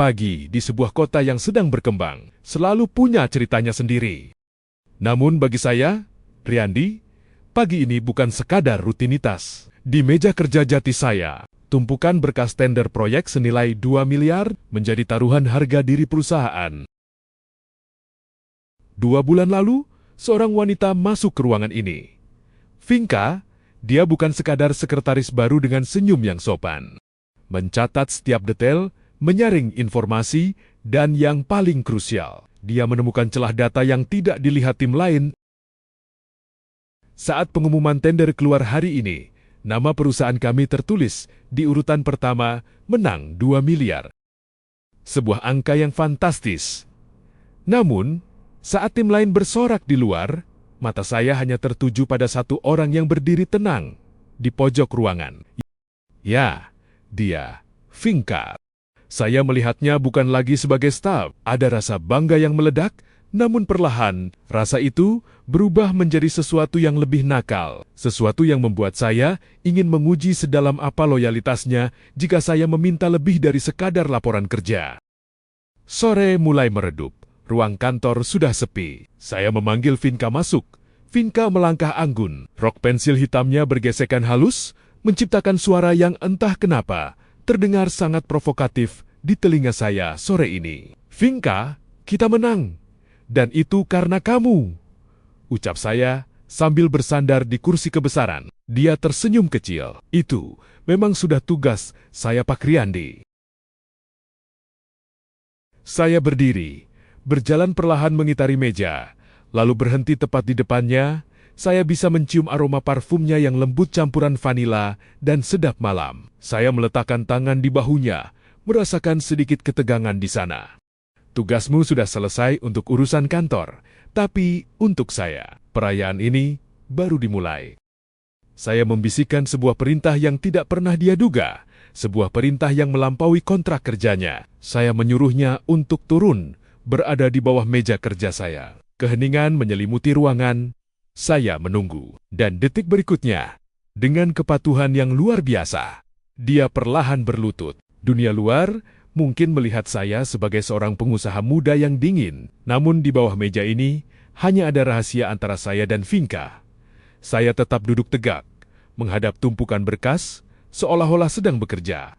pagi di sebuah kota yang sedang berkembang selalu punya ceritanya sendiri. Namun bagi saya, Riyandi, pagi ini bukan sekadar rutinitas. Di meja kerja jati saya, tumpukan berkas tender proyek senilai 2 miliar menjadi taruhan harga diri perusahaan. 2 bulan lalu, seorang wanita masuk ke ruangan ini. Vinka, dia bukan sekadar sekretaris baru dengan senyum yang sopan. Mencatat setiap detail, menyaring informasi, dan yang paling krusial, dia menemukan celah data yang tidak dilihat tim lain. Saat pengumuman tender keluar hari ini, nama perusahaan kami tertulis di urutan pertama, menang 2 miliar. Sebuah angka yang fantastis. Namun, saat tim lain bersorak di luar, mata saya hanya tertuju pada satu orang yang berdiri tenang di pojok ruangan. Ya, dia, Vinka. Saya melihatnya bukan lagi sebagai staf. Ada rasa bangga yang meledak, namun perlahan, rasa itu berubah menjadi sesuatu yang lebih nakal. Sesuatu yang membuat saya ingin menguji sedalam apa loyalitasnya jika saya meminta lebih dari sekadar laporan kerja. Sore mulai meredup. Ruang kantor sudah sepi. Saya memanggil Vinka masuk. Vinka melangkah anggun. Rok pensil hitamnya bergesekan halus, menciptakan suara yang entah kenapa terdengar sangat provokatif di telinga saya sore ini. Vinka, kita menang. Dan itu karena kamu, ucap saya sambil bersandar di kursi kebesaran. Dia tersenyum kecil. Itu memang sudah tugas saya, Pak Riyandi. Saya berdiri, berjalan perlahan mengitari meja, lalu berhenti tepat di depannya. Saya bisa mencium aroma parfumnya yang lembut campuran vanila dan sedap malam. Saya meletakkan tangan di bahunya, merasakan sedikit ketegangan di sana. Tugasmu sudah selesai untuk urusan kantor, tapi untuk saya, perayaan ini baru dimulai. Saya membisikkan sebuah perintah yang tidak pernah dia duga, sebuah perintah yang melampaui kontrak kerjanya. Saya menyuruhnya untuk turun, berada di bawah meja kerja saya. Keheningan menyelimuti ruangan. Saya menunggu, dan detik berikutnya, dengan kepatuhan yang luar biasa, dia perlahan berlutut. Dunia luar mungkin melihat saya sebagai seorang pengusaha muda yang dingin, namun di bawah meja ini hanya ada rahasia antara saya dan Vinka. Saya tetap duduk tegak, menghadap tumpukan berkas, seolah-olah sedang bekerja.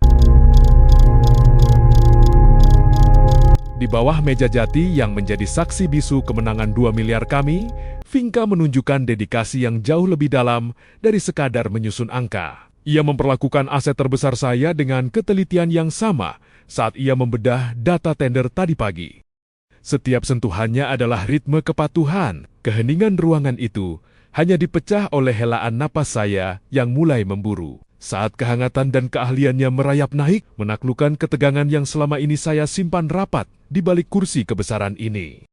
Di bawah meja jati yang menjadi saksi bisu kemenangan 2 miliar kami, Vinka menunjukkan dedikasi yang jauh lebih dalam dari sekadar menyusun angka. Ia memperlakukan aset terbesar saya dengan ketelitian yang sama saat ia membedah data tender tadi pagi. Setiap sentuhannya adalah ritme kepatuhan. Keheningan ruangan itu hanya dipecah oleh helaan napas saya yang mulai memburu. Saat kehangatan dan keahliannya merayap naik, menaklukkan ketegangan yang selama ini saya simpan rapat di balik kursi kebesaran ini.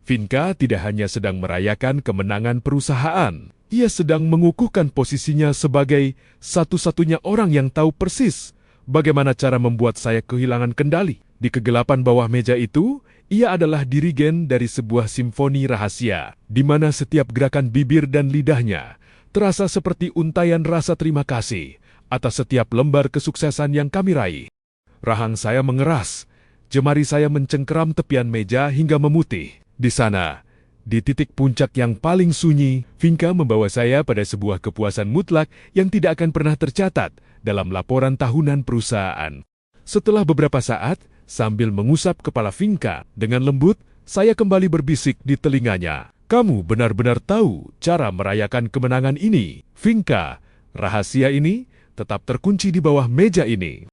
Vinka tidak hanya sedang merayakan kemenangan perusahaan, ia sedang mengukuhkan posisinya sebagai satu-satunya orang yang tahu persis bagaimana cara membuat saya kehilangan kendali. Di kegelapan bawah meja itu, ia adalah dirigen dari sebuah simfoni rahasia, di mana setiap gerakan bibir dan lidahnya terasa seperti untayan rasa terima kasih atas setiap lembar kesuksesan yang kami raih. Rahang saya mengeras, jemari saya mencengkeram tepian meja hingga memutih. Di sana, di titik puncak yang paling sunyi, Vinka membawa saya pada sebuah kepuasan mutlak yang tidak akan pernah tercatat dalam laporan tahunan perusahaan. Setelah beberapa saat, sambil mengusap kepala Vinka dengan lembut, saya kembali berbisik di telinganya. Kamu benar-benar tahu cara merayakan kemenangan ini, Vinka. Rahasia ini tetap terkunci di bawah meja ini.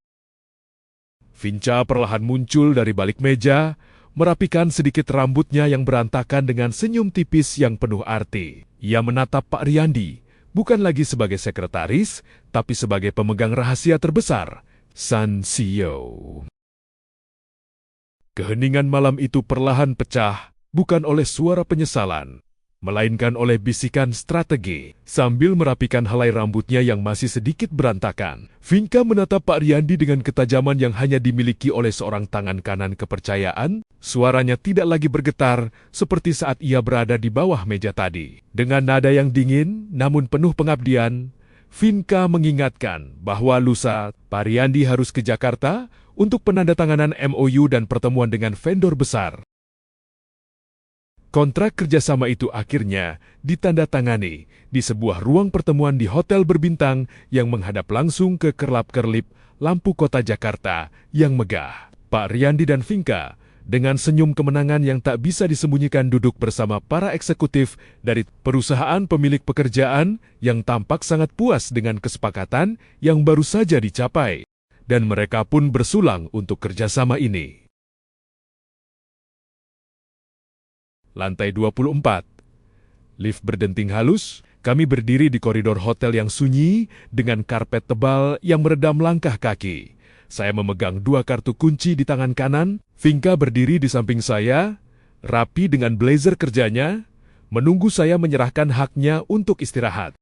Vinka perlahan muncul dari balik meja, merapikan sedikit rambutnya yang berantakan dengan senyum tipis yang penuh arti. Ia menatap Pak Riyandi, bukan lagi sebagai sekretaris, tapi sebagai pemegang rahasia terbesar, Sang CEO. Keheningan malam itu perlahan pecah, bukan oleh suara penyesalan, melainkan oleh bisikan strategi. Sambil merapikan helai rambutnya yang masih sedikit berantakan, Vinka menatap Pak Riyandi dengan ketajaman yang hanya dimiliki oleh seorang tangan kanan kepercayaan. Suaranya tidak lagi bergetar seperti saat ia berada di bawah meja tadi. Dengan nada yang dingin namun penuh pengabdian, Vinka mengingatkan bahwa lusa Pak Riyandi harus ke Jakarta untuk penandatanganan MOU dan pertemuan dengan vendor besar. Kontrak kerjasama itu akhirnya ditandatangani di sebuah ruang pertemuan di hotel berbintang yang menghadap langsung ke kerlap-kerlip lampu kota Jakarta yang megah. Pak Riyandi dan Vinka dengan senyum kemenangan yang tak bisa disembunyikan duduk bersama para eksekutif dari perusahaan pemilik pekerjaan yang tampak sangat puas dengan kesepakatan yang baru saja dicapai. Dan mereka pun bersulang untuk kerjasama ini. Lantai 24. Lift berdenting halus, kami berdiri di koridor hotel yang sunyi dengan karpet tebal yang meredam langkah kaki. Saya memegang 2 kartu kunci di tangan kanan, Vinka berdiri di samping saya, rapi dengan blazer kerjanya, menunggu saya menyerahkan haknya untuk istirahat.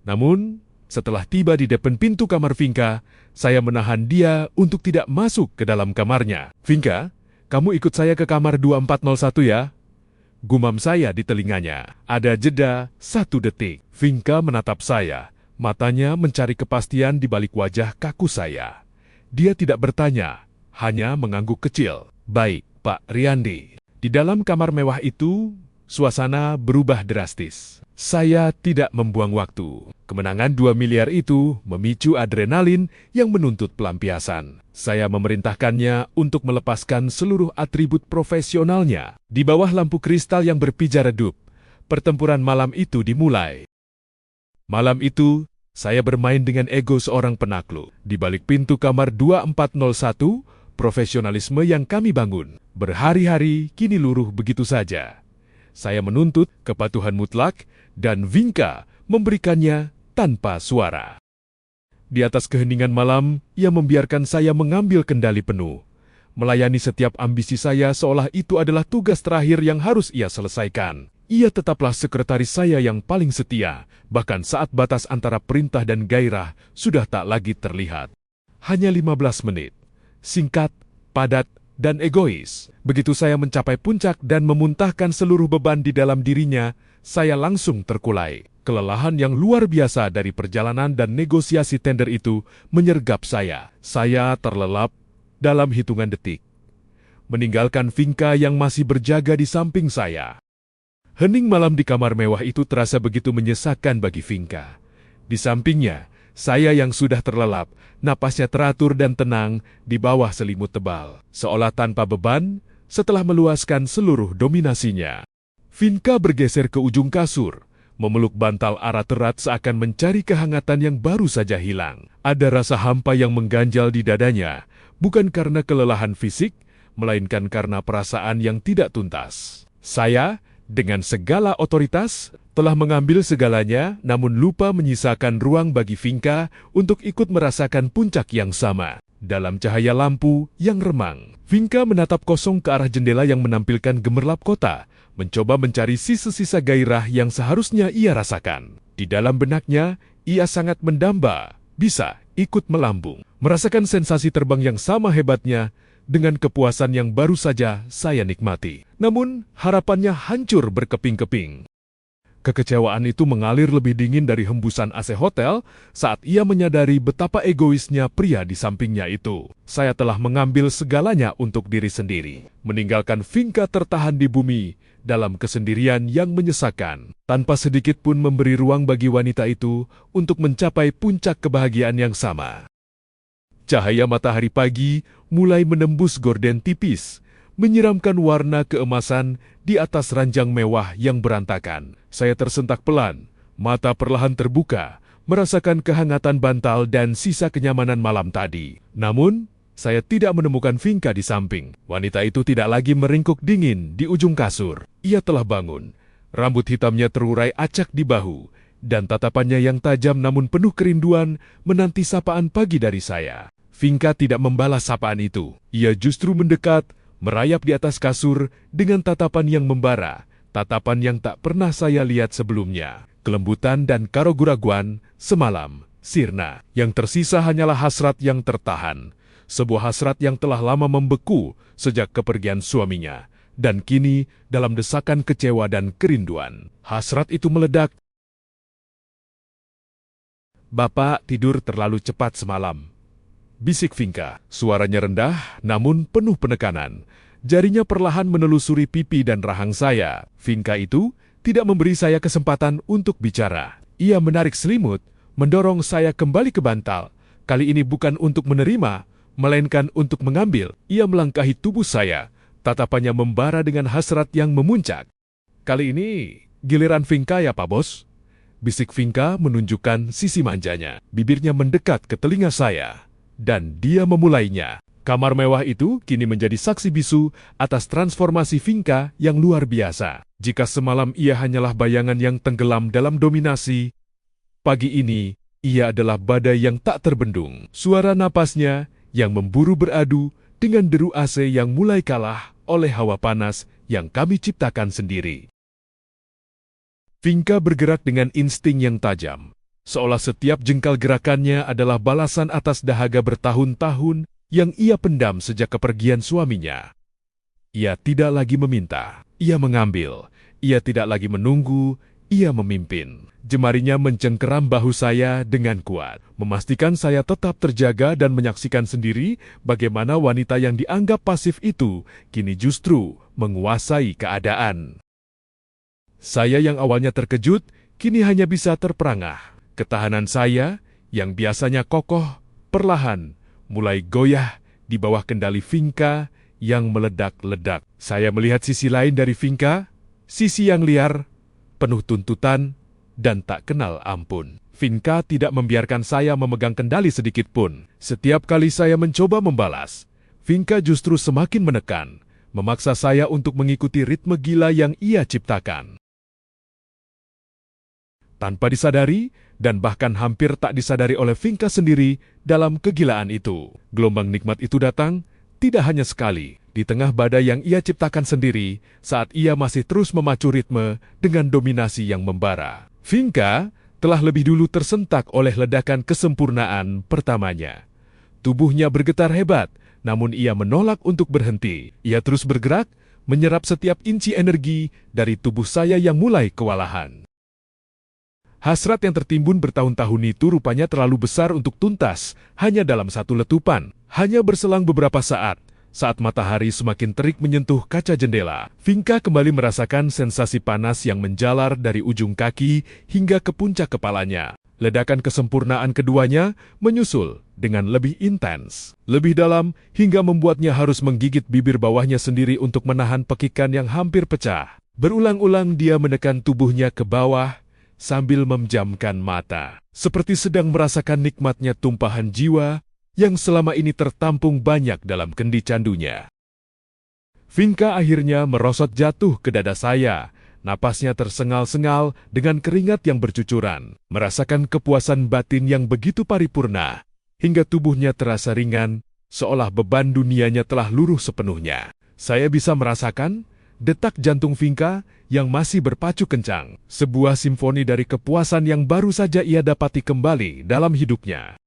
Namun, setelah tiba di depan pintu kamar Vinka, saya menahan dia untuk tidak masuk ke dalam kamarnya. Vinka, kamu ikut saya ke kamar 2401 ya? Gumam saya di telinganya. Ada jeda 1 detik. Vinka menatap saya, matanya mencari kepastian di balik wajah kaku saya. Dia tidak bertanya, hanya mengangguk kecil. Baik, Pak Riyandi. Di dalam kamar mewah itu, suasana berubah drastis. Saya tidak membuang waktu. Kemenangan 2 miliar itu memicu adrenalin yang menuntut pelampiasan. Saya memerintahkannya untuk melepaskan seluruh atribut profesionalnya. Di bawah lampu kristal yang berpijar redup, pertempuran malam itu dimulai. Malam itu, saya bermain dengan ego seorang penakluk. Di balik pintu kamar 2401, profesionalisme yang kami bangun berhari-hari kini luruh begitu saja. Saya menuntut kepatuhan mutlak dan Vinka memberikannya tanpa suara. Di atas keheningan malam, ia membiarkan saya mengambil kendali penuh. Melayani setiap ambisi saya seolah itu adalah tugas terakhir yang harus ia selesaikan. Ia tetaplah sekretaris saya yang paling setia, bahkan saat batas antara perintah dan gairah sudah tak lagi terlihat. Hanya 15 menit. Singkat, padat, dan egois. Begitu saya mencapai puncak dan memuntahkan seluruh beban di dalam dirinya, saya langsung terkulai. Kelelahan yang luar biasa dari perjalanan dan negosiasi tender itu menyergap saya. Saya terlelap dalam hitungan detik, meninggalkan Vinka yang masih berjaga di samping saya. Hening malam di kamar mewah itu terasa begitu menyesakkan bagi Vinka. Di sampingnya, saya yang sudah terlelap, napasnya teratur dan tenang di bawah selimut tebal, seolah tanpa beban setelah meluaskan seluruh dominasinya. Vinka bergeser ke ujung kasur, memeluk bantal erat erat seakan mencari kehangatan yang baru saja hilang. Ada rasa hampa yang mengganjal di dadanya, bukan karena kelelahan fisik, melainkan karena perasaan yang tidak tuntas. Saya, dengan segala otoritas, telah mengambil segalanya, namun lupa menyisakan ruang bagi Vinka untuk ikut merasakan puncak yang sama. Dalam cahaya lampu yang remang, Vinka menatap kosong ke arah jendela yang menampilkan gemerlap kota, mencoba mencari sisa-sisa gairah yang seharusnya ia rasakan. Di dalam benaknya, ia sangat mendamba, bisa ikut melambung, merasakan sensasi terbang yang sama hebatnya dengan kepuasan yang baru saja saya nikmati. Namun, harapannya hancur berkeping-keping. Kekecewaan itu mengalir lebih dingin dari hembusan AC hotel saat ia menyadari betapa egoisnya pria di sampingnya itu. Saya telah mengambil segalanya untuk diri sendiri, meninggalkan Vinka tertahan di bumi dalam kesendirian yang menyesakan, tanpa sedikit pun memberi ruang bagi wanita itu untuk mencapai puncak kebahagiaan yang sama. Cahaya matahari pagi mulai menembus gorden tipis, menyiramkan warna keemasan di atas ranjang mewah yang berantakan. Saya tersentak pelan, mata perlahan terbuka, merasakan kehangatan bantal dan sisa kenyamanan malam tadi. Namun, saya tidak menemukan Vinka di samping. Wanita itu tidak lagi meringkuk dingin di ujung kasur. Ia telah bangun. Rambut hitamnya terurai acak di bahu, dan tatapannya yang tajam namun penuh kerinduan menanti sapaan pagi dari saya. Vinka tidak membalas sapaan itu. Ia justru mendekat, merayap di atas kasur dengan tatapan yang membara, tatapan yang tak pernah saya lihat sebelumnya. Kelembutan dan keraguan semalam sirna. Yang tersisa hanyalah hasrat yang tertahan. Sebuah hasrat yang telah lama membeku sejak kepergian suaminya. Dan kini dalam desakan kecewa dan kerinduan. Hasrat itu meledak. Bapak tidur terlalu cepat semalam. bisik Vinka. Suaranya rendah, namun penuh penekanan. Jarinya perlahan menelusuri pipi dan rahang saya. Vinka itu tidak memberi saya kesempatan untuk bicara. Ia menarik selimut, mendorong saya kembali ke bantal. Kali ini bukan untuk menerima, melainkan untuk mengambil. Ia melangkahi tubuh saya, tatapannya membara dengan hasrat yang memuncak. Kali ini giliran Vinka ya Pak Bos? Bisik Vinka menunjukkan sisi manjanya. Bibirnya mendekat ke telinga saya. Dan dia memulainya. Kamar mewah itu kini menjadi saksi bisu atas transformasi Vinka yang luar biasa. Jika semalam ia hanyalah bayangan yang tenggelam dalam dominasi, pagi ini ia adalah badai yang tak terbendung. Suara napasnya yang memburu beradu dengan deru AC yang mulai kalah oleh hawa panas yang kami ciptakan sendiri. Vinka bergerak dengan insting yang tajam, seolah setiap jengkal gerakannya adalah balasan atas dahaga bertahun-tahun yang ia pendam sejak kepergian suaminya. Ia tidak lagi meminta, ia mengambil. Ia tidak lagi menunggu, ia memimpin. Jemarinya mencengkeram bahu saya dengan kuat, memastikan saya tetap terjaga dan menyaksikan sendiri bagaimana wanita yang dianggap pasif itu kini justru menguasai keadaan. Saya yang awalnya terkejut, kini hanya bisa terperangah. Ketahanan saya, yang biasanya kokoh, perlahan mulai goyah di bawah kendali Vinka yang meledak-ledak. Saya melihat sisi lain dari Vinka, sisi yang liar, penuh tuntutan, dan tak kenal ampun. Vinka tidak membiarkan saya memegang kendali sedikit pun. Setiap kali saya mencoba membalas, Vinka justru semakin menekan, memaksa saya untuk mengikuti ritme gila yang ia ciptakan. Tanpa disadari, dan bahkan hampir tak disadari oleh Vinka sendiri dalam kegilaan itu. Gelombang nikmat itu datang, tidak hanya sekali, di tengah badai yang ia ciptakan sendiri saat ia masih terus memacu ritme dengan dominasi yang membara. Vinka telah lebih dulu tersentak oleh ledakan kesempurnaan pertamanya. Tubuhnya bergetar hebat, namun ia menolak untuk berhenti. Ia terus bergerak, menyerap setiap inci energi dari tubuh saya yang mulai kewalahan. Hasrat yang tertimbun bertahun-tahun itu rupanya terlalu besar untuk tuntas hanya dalam satu letupan. Hanya berselang beberapa saat matahari semakin terik menyentuh kaca jendela, Vinka kembali merasakan sensasi panas yang menjalar dari ujung kaki hingga ke puncak kepalanya. Ledakan kesempurnaan keduanya menyusul dengan lebih intens, lebih dalam, hingga membuatnya harus menggigit bibir bawahnya sendiri untuk menahan pekikan yang hampir pecah. Berulang-ulang dia menekan tubuhnya ke bawah, sambil memejamkan mata, seperti sedang merasakan nikmatnya tumpahan jiwa yang selama ini tertampung banyak dalam kendi candunya. Vinka akhirnya merosot jatuh ke dada saya, napasnya tersengal-sengal dengan keringat yang bercucuran, merasakan kepuasan batin yang begitu paripurna, hingga tubuhnya terasa ringan, seolah beban dunianya telah luruh sepenuhnya. Saya bisa merasakan detak jantung Vinka yang masih berpacu kencang, sebuah simfoni dari kepuasan yang baru saja ia dapati kembali dalam hidupnya.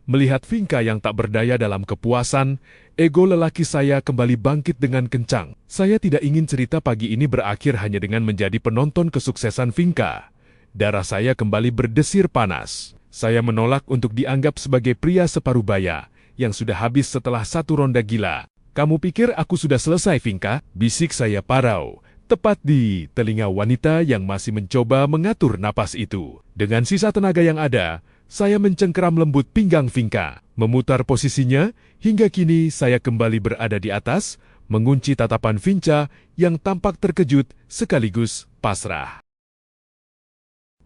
Melihat Vinka yang tak berdaya dalam kepuasan, ego lelaki saya kembali bangkit dengan kencang. Saya tidak ingin cerita pagi ini berakhir hanya dengan menjadi penonton kesuksesan Vinka. Darah saya kembali berdesir panas. Saya menolak untuk dianggap sebagai pria separuh baya yang sudah habis setelah satu ronda gila. "Kamu pikir aku sudah selesai, Vinka?" bisik saya parau, tepat di telinga wanita yang masih mencoba mengatur napas itu. Dengan sisa tenaga yang ada, saya mencengkeram lembut pinggang Vinka, memutar posisinya, hingga kini saya kembali berada di atas, mengunci tatapan Vinka yang tampak terkejut sekaligus pasrah.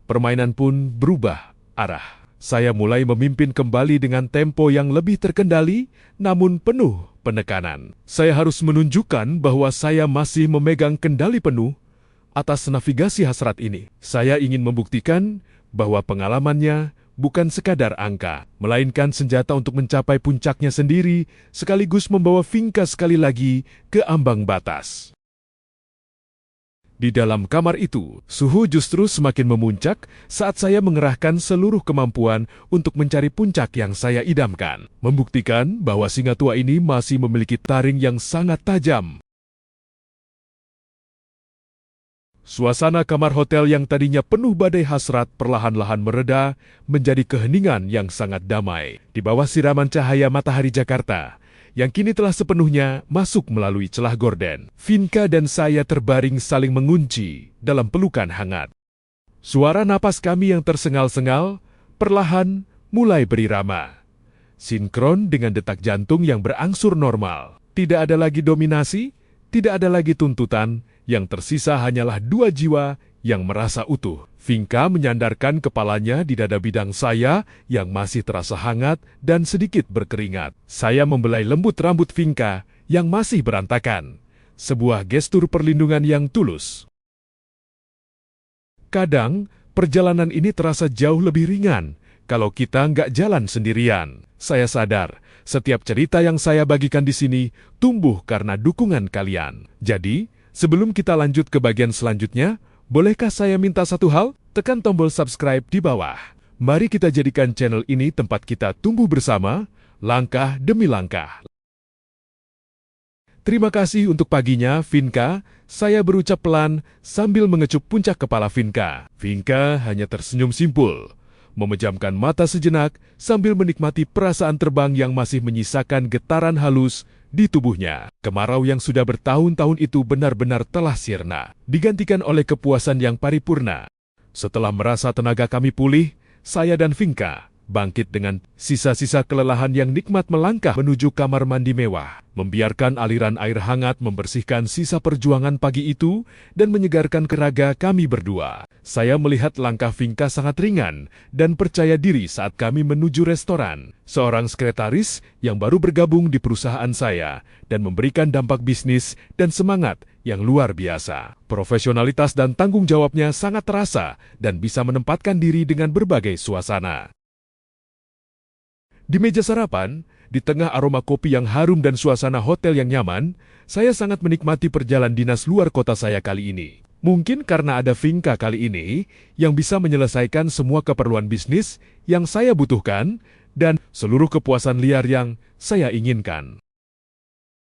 Permainan pun berubah arah. Saya mulai memimpin kembali dengan tempo yang lebih terkendali, namun penuh penekanan. Saya harus menunjukkan bahwa saya masih memegang kendali penuh atas navigasi hasrat ini. Saya ingin membuktikan bahwa pengalamannya bukan sekadar angka, melainkan senjata untuk mencapai puncaknya sendiri, sekaligus membawa Vinka sekali lagi ke ambang batas. Di dalam kamar itu, suhu justru semakin memuncak saat saya mengerahkan seluruh kemampuan untuk mencari puncak yang saya idamkan, membuktikan bahwa singa tua ini masih memiliki taring yang sangat tajam. Suasana kamar hotel yang tadinya penuh badai hasrat perlahan-lahan mereda menjadi keheningan yang sangat damai di bawah siraman cahaya matahari Jakarta yang kini telah sepenuhnya masuk melalui celah gorden. Vinka dan saya terbaring saling mengunci dalam pelukan hangat. Suara napas kami yang tersengal-sengal perlahan mulai berirama, sinkron dengan detak jantung yang berangsur normal. Tidak ada lagi dominasi, tidak ada lagi tuntutan, yang tersisa hanyalah dua jiwa yang merasa utuh. Vinka menyandarkan kepalanya di dada bidang saya yang masih terasa hangat dan sedikit berkeringat. Saya membelai lembut rambut Vinka yang masih berantakan. Sebuah gestur perlindungan yang tulus. Kadang, perjalanan ini terasa jauh lebih ringan kalau kita nggak jalan sendirian. Saya sadar, setiap cerita yang saya bagikan di sini tumbuh karena dukungan kalian. Jadi, sebelum kita lanjut ke bagian selanjutnya, bolehkah saya minta satu hal? Tekan tombol subscribe di bawah. Mari kita jadikan channel ini tempat kita tumbuh bersama, langkah demi langkah. Terima kasih untuk paginya, Vinka. Saya berucap pelan sambil mengecup puncak kepala Vinka. Vinka hanya tersenyum simpul, memejamkan mata sejenak sambil menikmati perasaan terbang yang masih menyisakan getaran halus di tubuhnya. Kemarau yang sudah bertahun-tahun itu benar-benar telah sirna, digantikan oleh kepuasan yang paripurna. Setelah merasa tenaga kami pulih, saya dan Vinka bangkit dengan sisa-sisa kelelahan yang nikmat melangkah menuju kamar mandi mewah, membiarkan aliran air hangat membersihkan sisa perjuangan pagi itu dan menyegarkan raga kami berdua. Saya melihat langkah Vinka sangat ringan dan percaya diri saat kami menuju restoran. Seorang sekretaris yang baru bergabung di perusahaan saya dan memberikan dampak bisnis dan semangat yang luar biasa. Profesionalitas dan tanggung jawabnya sangat terasa dan bisa menempatkan diri dengan berbagai suasana. Di meja sarapan, di tengah aroma kopi yang harum dan suasana hotel yang nyaman, saya sangat menikmati perjalanan dinas luar kota saya kali ini. Mungkin karena ada Vinka kali ini yang bisa menyelesaikan semua keperluan bisnis yang saya butuhkan dan seluruh kepuasan liar yang saya inginkan.